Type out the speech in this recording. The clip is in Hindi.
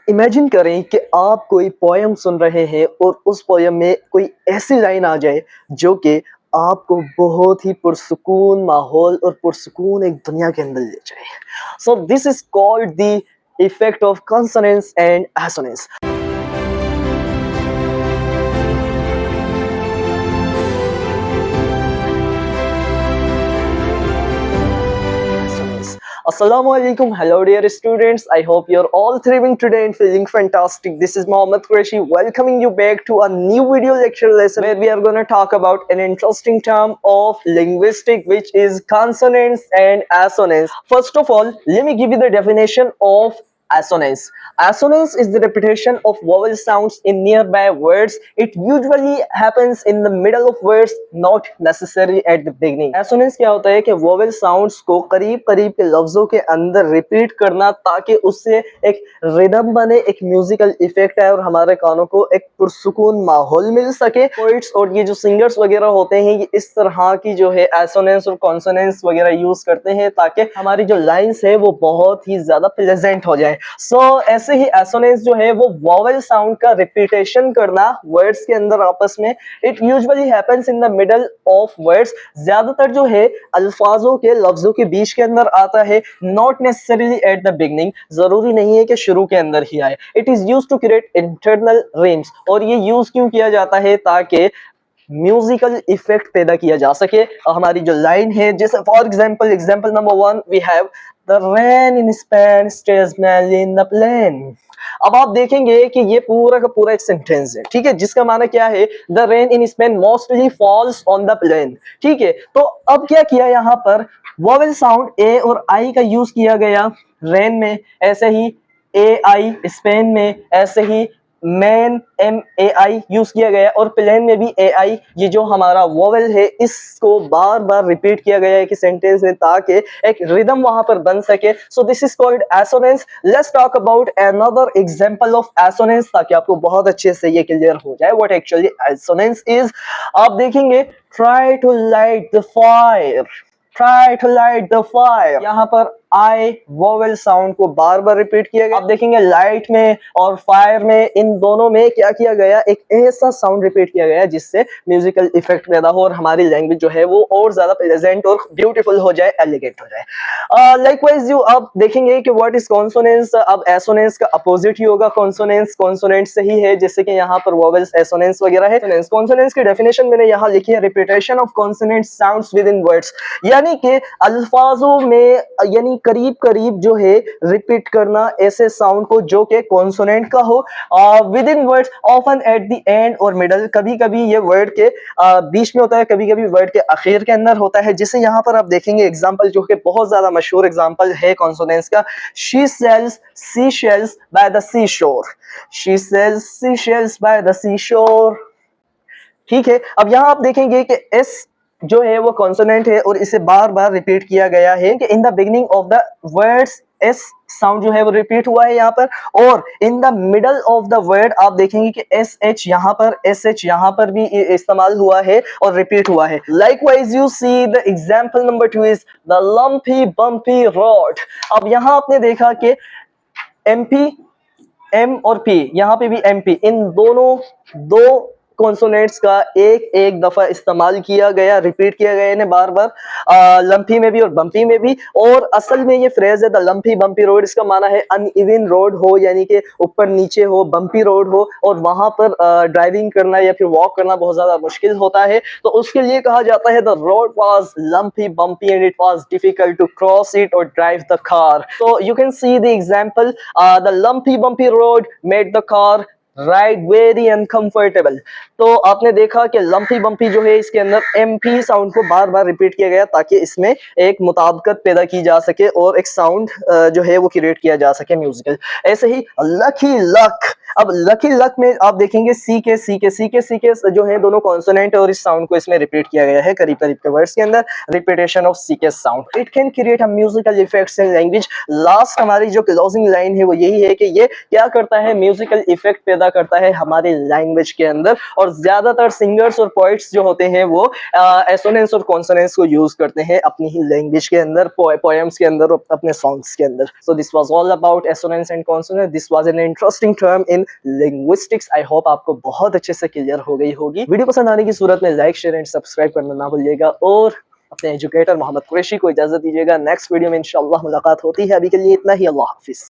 इमेजिन करें कि आप कोई पोयम सुन रहे हैं और उस पोयम में कोई ऐसी लाइन आ जाए जो कि आपको बहुत ही पुरसुकून माहौल और पुरसुकून एक दुनिया के अंदर ले जाए। So this is called the effect of consonance and assonance. Assalamu alaikum, hello dear students. I hope you're all thriving today and feeling fantastic. This is Mohammed Qureshi welcoming you back to a new video lecture lesson where we are going to talk about an interesting term of linguistic, which is consonants and assonance. First of all, let me give you the definition of assonance. Assonance is the repetition of vowel sounds in nearby words. It usually happens in the middle of words, not necessarily at the beginning. Assonance क्या होता है कि vowel sounds को करीब करीब के लफ्जों के अंदर रिपीट करना ताकि उससे एक रिदम बने, एक म्यूजिकल इफेक्ट आए और हमारे कानों को एक पुरसुकून माहौल मिल सके। पोइट्स और ये जो सिंगर्स वगैरह होते हैं ये इस तरह की जो है एसोनेंस और कॉन्सोनेंस वगैरह यूज करते हैं ताकि हमारी जो लाइंस है वो बहुत ही ज्यादा प्लेजेंट हो जाए। ऐसे ही एसोनेंस जो है वो वॉवेल साउंड का रिपीटेशन करना वर्ड्स के अंदर आपस में। It usually happens in the middle of words. ज्यादातर जो है अल्फाजों के लफ्जों के बीच के अंदर आता है, not necessarily at the beginning. जरूरी नहीं है कि शुरू के अंदर ही आए। It is used to create internal rhymes. और ये यूज क्यों किया जाता है? ताकि म्यूजिकल इफेक्ट पैदा किया जा सके। हमारी जो लाइन है, जैसे for example number 1 we have the rain in Spain stays mainly in the plain. अब आप देखेंगे कि ये पूरा का पूरा एक सेंटेंस है, ठीक है, जिसका माना क्या है? The rain in Spain mostly falls on the plain. ठीक है, तो अब क्या किया यहाँ पर? वोवेल साउंड ए और आई का यूज किया गया रेन में, ऐसे ही ए आई स्पेन में, ऐसे ही main M A I use किया गया और प्लेन में भी ए आई। ये जो हमारा वोवेल है इसको बार बार रिपीट किया गया है कि सेंटेंस में ताकि एक रिदम वहां पर बन सके। So this is called assonance. Let's talk about another example of assonance ताकि आपको बहुत अच्छे से ये क्लियर हो जाए व्हाट एक्चुअली एसोनेंस इज। आप देखेंगे try to light the fire, try to light the fire. यहाँ पर आई वोवेल साउंड को बार बार रिपीट किया गया। आप देखेंगे लाइट में और फायर में, इन दोनों में क्या किया गया? एक ऐसा साउंड रिपीट किया गया जिससे म्यूजिकल इफेक्ट पैदा हो और हमारी लैंग्वेज जो है वो और ज्यादा प्लेजेंट और ब्यूटीफुल हो जाए, एलिगेंट हो जाए। लाइकवाइज यू आप देखेंगे कि व्हाट इज कॉन्सोनेंस। अब एसोनेंस का अपोजिट ही होगा कॉन्सोनेंस। कॉन्सोनेंट से ही है, जैसे कि यहाँ पर वोवेल्स एसोनेंस वगैरह है। कॉन्सोनेंस की डेफिनेशन मैंने यहाँ लिखी है, repetition of consonant sounds with in words, यानी कि अल्फाजों में यानी करीब करीब जो है रिपीट करना ऐसे साउंड को जो कि कॉन्सोनेंट का हो with in words, often at the end और मिडल। कभी कभी ये वर्ड के बीच में होता है, कभी कभी वर्ड के आखिर के अंदर होता है। जैसे यहाँ पर आप देखेंगे एग्जांपल जो कि बहुत ज्यादा मशहूर एग्जांपल है कॉन्सोनेंट्स का, she sells sea shells by the sea shore, she sells sea shells by the sea shore. ठीक है, अब यहाँ आप देखेंगे कि एस जो है वो कॉन्सोनेंट है और इसे बार बार रिपीट किया गया है कि in the beginning of the words S sound जो है वो रिपीट हुआ है यहाँ पर, और in the middle of the word आप देखेंगे कि एस एच यहाँ पर, एस एच यहाँ पर भी इस्तेमाल हुआ है और रिपीट हुआ है। Likewise you see the example number 2 is the lumpy bumpy road. अब यहाँ आपने देखा कि एमपी, एम और पी, यहाँ पे भी एमपी, इन दोनों दो कॉन्सोनेंट्स का एक एक दफा इस्तेमाल किया गया, रिपीट किया गया इन्हें बार बार, लंपी में भी और बम्पी में भी। और असल में ये फ्रेज है द लंपी बम्पी रोड, इसका माना है अनइवन रोड हो, यानी कि ऊपर नीचे हो, बम्पी रोड हो और वहां पर ड्राइविंग करना या फिर वॉक करना बहुत ज्यादा मुश्किल होता है, तो उसके लिए कहा जाता है the road was lumpy bumpy and it was difficult to cross it और drive the car. So you can see the example, the lumpy bumpy road made the car ride very uncomfortable. तो आपने देखा कि लंपी बम्पी जो है इसके अंदर एमपी साउंड को बार बार रिपीट किया गया ताकि इसमें एक मुताबिकत पैदा की जा सके और एक साउंड जो है वो क्रिएट किया जा सके म्यूजिकल। ऐसे ही लकी लक, अब लकी लक में आप देखेंगे सी के जो है दोनों कॉन्सोनेंट और इस साउंड को इसमें रिपीट किया गया है करीब करीब के वर्ड्स के अंदर, रिपीटेशन ऑफ सी के sound. It can create a musical effects in language. Last हमारी जो क्लोजिंग लाइन है वो यही है कि ये क्या करता है, म्यूजिकल इफेक्ट पैदा करता है हमारी लैंग्वेज के अंदर। और ज्यादातर सिंगर्स और पोइट्स जो होते हैं वो एसोनेंस और कॉन्सोनेंट्स को यूज करते हैं अपनी ही लैंग्वेज के अंदर, पोएम्स के अंदर और अपने सॉन्ग्स के अंदर। So this was all about assonance and consonant. This was an interesting term in linguistics. I hope आपको बहुत अच्छे से क्लियर हो गई होगी। वीडियो पसंद आने की सूरत में लाइक शेयर एंड सब्सक्राइब करना ना भूलिएगा और अपने एजुकेटर मोहम्मद कुरैशी को इजाजत दीजिएगा। नेक्स्ट वीडियो में इंशाल्लाह मुलाकात होती है। अभी के लिए इतना ही। अल्लाह हाफिज।